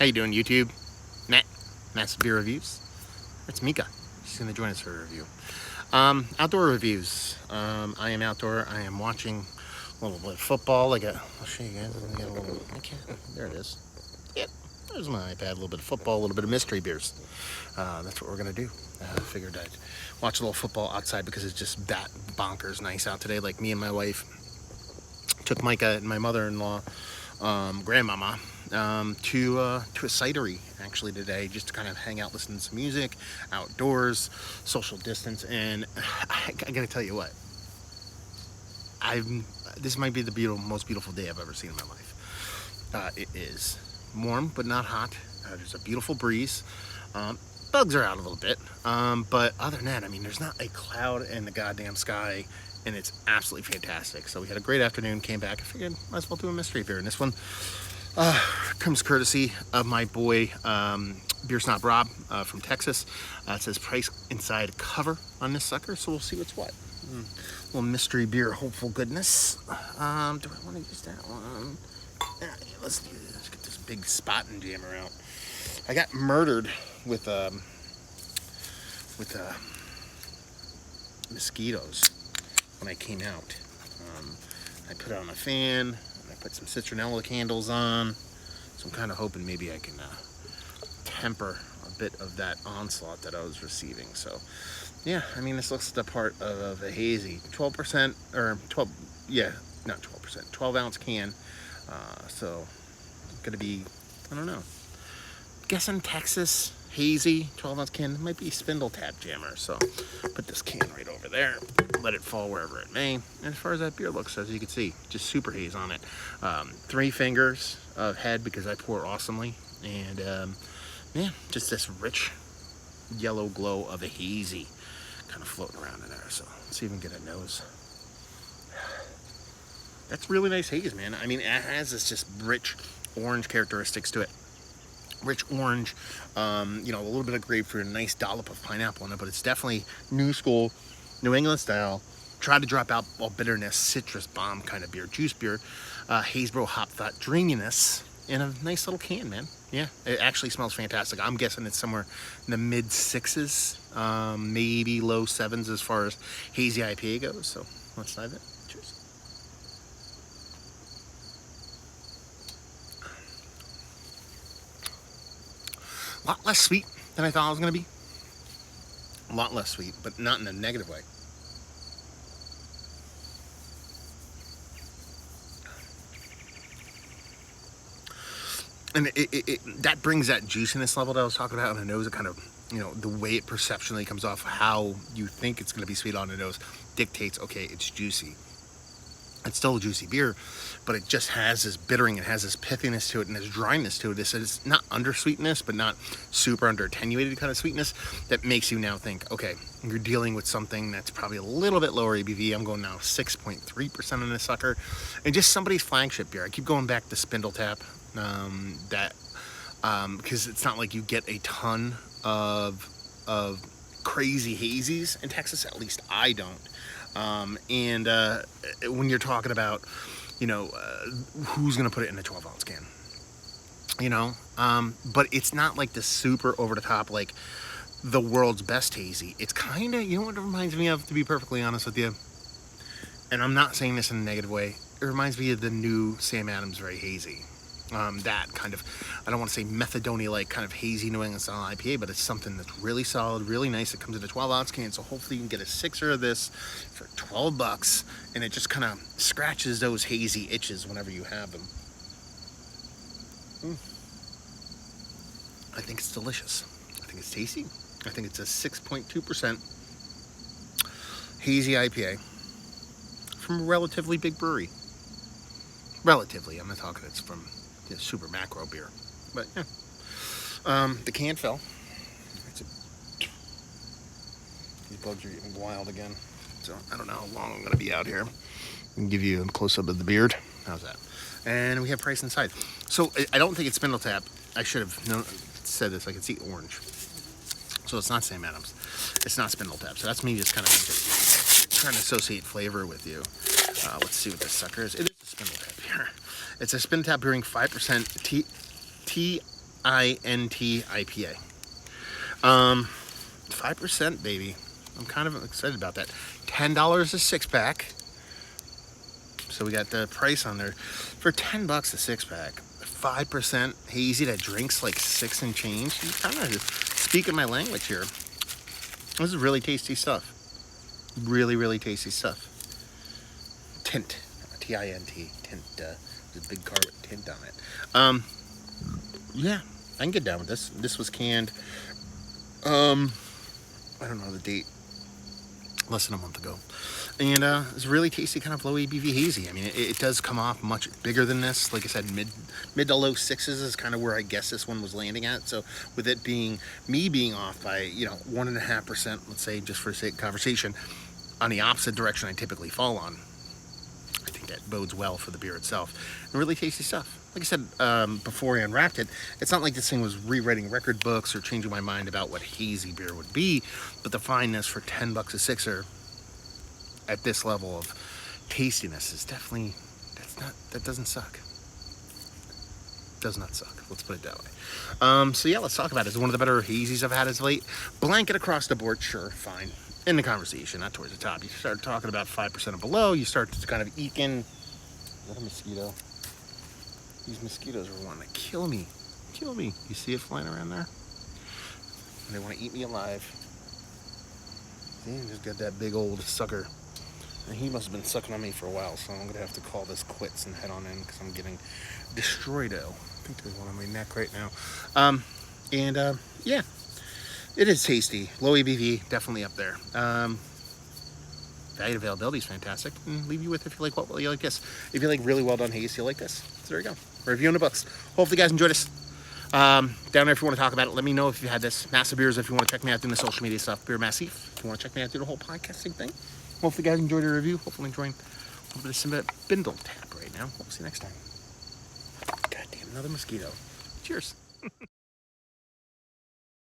How you doing, YouTube? Massive Beer Reviews. It's Mika. She's going to join us for a review. Outdoor reviews. I am outdoor. I am watching a little bit of football. I'll show you guys. There it is. Yep. There's my iPad. A little bit of football, a little bit of mystery beers. That's what we're going to do. I figured I'd watch a little football outside because it's just that bonkers nice out today. Like me and my wife took Micah and my mother-in-law, grandmama, to a cidery actually today, just to kind of hang out, listen to some music, outdoors, social distance. And I gotta tell you what, this might be the most beautiful day I've ever seen in my life. It is warm but not hot. There's a beautiful breeze. Bugs are out a little bit, but other than that, I mean, there's not a cloud in the goddamn sky, and it's absolutely fantastic. So we had a great afternoon, came back, I figured might as well do a mystery beer. And this one comes courtesy of my boy, Beer Snob Rob from Texas. It says price inside cover on this sucker, so we'll see what's what. Little mystery beer, hopeful goodness. Do I want to use that one? Yeah, let's do this. Let's get this big spotting jammer out. I got murdered with mosquitoes when I came out. I put on a fan, and I put some citronella candles on, so I'm kind of hoping maybe I can temper a bit of that onslaught that I was receiving. So yeah, I mean, this looks the part of a hazy 12% or 12, yeah, not 12%, 12 ounce can. So gonna be, I don't know, guessing Texas hazy 12 ounce can. It might be Spindle Tap Jammer. So put this can right over there, let it fall wherever it may. And as far as that beer looks, as you can see, just super haze on it. 3 fingers of head because I pour awesomely, and yeah, just this rich yellow glow of a hazy kind of floating around in there. So let's see if we can get a nose. That's really nice haze, man. I mean, it has this just rich orange characteristics to it. Rich orange, a little bit of grapefruit, a nice dollop of pineapple in it, but it's definitely new school, New England style. Try to drop out all bitterness, citrus bomb kind of beer, juice beer, Hazelbrough hop thought dreaminess in a nice little can, man. Yeah, it actually smells fantastic. I'm guessing it's somewhere in the mid 6s, maybe low 7s as far as hazy IPA goes. So let's dive in. Cheers. A lot less sweet than I thought it was going to be. A lot less sweet, but not in a negative way. And that brings that juiciness level that I was talking about on the nose. It kind of, the way it perceptually comes off, how you think it's going to be sweet on the nose dictates, okay, it's juicy. It's still a juicy beer, but it just has this bittering, it has this pithiness to it, and this dryness to it. It's not under sweetness, but not super under attenuated kind of sweetness that makes you now think, okay, you're dealing with something that's probably a little bit lower ABV. I'm going now 6.3% on this sucker, and just somebody's flagship beer. I keep going back to Spindle Tap, because it's not like you get a ton of crazy hazies in Texas. At least I don't. And when you're talking about, who's going to put it in a 12 ounce can, but it's not like the super over the top, like the world's best hazy. It's kind of, what it reminds me of, to be perfectly honest with you, and I'm not saying this in a negative way, it reminds me of the new Sam Adams Very Hazy. That kind of, I don't want to say Macedonia-like kind of hazy New England style IPA, but it's something that's really solid, really nice. It comes in a 12 ounce can, so hopefully you can get a 6er of this for $12, and it just kind of scratches those hazy itches whenever you have them. I think it's delicious. I think it's tasty. I think it's a 6.2% hazy IPA from a relatively big brewery. Relatively, I'm not talking it's from super macro beer, but yeah. The can fell. These bugs are getting wild again, so I don't know how long I'm going to be out here. I can give you a close-up of the beard. How's that? And we have price inside. So I don't think it's Spindle Tap. I should have said this. I can see orange. So it's not Sam Adams. It's not Spindle Tap. So that's me just kind of trying to associate flavor with you. Let's see what this sucker is. It is a Spindle Tap here. It's a Spindle Tap Brewing 5% IPA. 5%, baby. I'm kind of excited about that. $10 a six pack. So we got the price on there for $10 a six pack. 5% hazy that drinks like 6 and change. You kind of speaking my language here. This is really tasty stuff. Really, really tasty stuff. Tint, T-I-N-T, tint. There's a big car with tint on it. Yeah, I can get down with this. This was canned. I don't know the date. Less than a month ago. And it's really tasty, kind of low ABV hazy. I mean, it does come off much bigger than this. Like I said, mid to low sixes is kind of where I guess this one was landing at. So with it being me being off by 1.5%, let's say, just for the sake of conversation, on the opposite direction I typically fall on, I think that bodes well for the beer itself. And really tasty stuff. Like I said before I unwrapped it, it's not like this thing was rewriting record books or changing my mind about what hazy beer would be, but the fineness for $10 a sixer at this level of tastiness is definitely, that doesn't suck. Does not suck. Let's put it that way. So yeah, let's talk about it. It's one of the better hazies I've had as of late. Blanket across the board, sure, fine. In the conversation, not towards the top. You start talking about 5% and below, you start to kind of eke in. Is that a mosquito? These mosquitoes are wanting to kill me. Kill me. You see it flying around there? And they want to eat me alive. See, just got that big old sucker. And he must have been sucking on me for a while, so I'm going to have to call this quits and head on in because I'm getting destroyed. I think there's one on my neck right now. Yeah, it is tasty. Low ABV, definitely up there. Value availability is fantastic. And leave you with if you like what you like this. If you like really well done haze, you'll like this. So there you go. Review in the books. Hopefully you guys enjoyed this. Down there if you want to talk about it, let me know if you had this. Massive Beers if you want to check me out doing the social media stuff. Beer Massive if you want to check me out do the whole podcasting thing. Hopefully you guys enjoyed the review. Hopefully enjoying a little bit of some Bindle tap right now. We'll see you next time. Goddamn, another mosquito. Cheers.